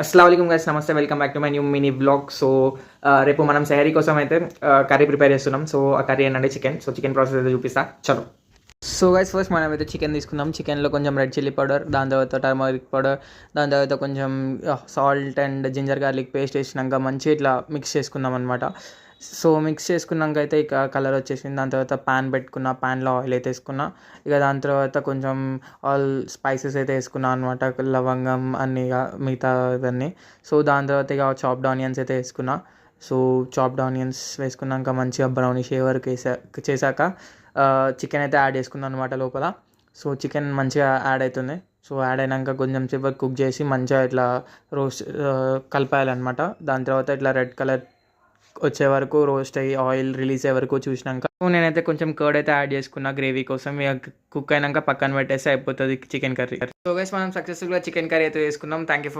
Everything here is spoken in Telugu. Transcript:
అస్సలాముఅలైకుం గైస్, నమస్తే, welcome back to my new mini blog. So రేపు మనం సెహరీ కోసం అయితే కర్రీ ప్రిపేర్ చేస్తున్నాం. సో ఆ కర్రీ ఏంటంటే చికెన్. సో చికెన్ ప్రాసెస్ అయితే చూపిస్తా, చలో. సో గైస్, ఫస్ట్ మనం అయితే చికెన్ తీసుకుందాం. చికెన్లో కొంచెం రెడ్ చిల్లీ పౌడర్, దాని తర్వాత టర్మరిక్ పౌడర్, దాని తర్వాత కొంచెం salt and ginger garlic paste వేసినాక మంచిగా ఇట్లా మిక్స్ చేసుకుందాం అనమాట. సో మిక్స్ చేసుకున్నాక అయితే ఇక కలర్ వచ్చేసింది. దాని తర్వాత ప్యాన్ పెట్టుకున్న, ప్యాన్లో ఆయిల్ అయితే వేసుకున్నా. ఇక దాని తర్వాత కొంచెం ఆల్ స్పైసెస్ అయితే వేసుకున్నాను అనమాట, లవంగం అన్ని మిగతా ఇవన్నీ. సో దాని తర్వాత ఇక చాప్డ్ ఆనియన్స్ అయితే వేసుకున్నా. సో చాప్డ్ ఆనియన్స్ వేసుకున్నాక మంచిగా బ్రౌనిష్ ఏ వరకు చేశాక చికెన్ అయితే యాడ్ చేసుకున్నాను అనమాట లోపల. సో చికెన్ మంచిగా యాడ్ అవుతుంది. సో యాడ్ అయినాక కొంచెం సేపు కుక్ చేసి మంచిగా ఇట్లా రోస్ట్ కలిపేయాలన్నమాట. దాని తర్వాత ఇట్లా రెడ్ కలర్ వచ్చే వరకు రోస్ట్ అయ్యి ఆయిల్ రిలీజ్ అయ్యే వరకు చూసినాక నేనైతే కొంచెం కర్డ్ అయితే యాడ్ చేసుకున్నా గ్రేవీ కోసం. ఇక కుక్ అయినాక పక్కన పెట్టేస్తే అయిపోతుంది చికెన్ కర్రీ. సో గైస్, మనం సక్సెస్ఫుల్గా చికెన్ కర్రీ అయితే వేసుకున్నాం. Thank you for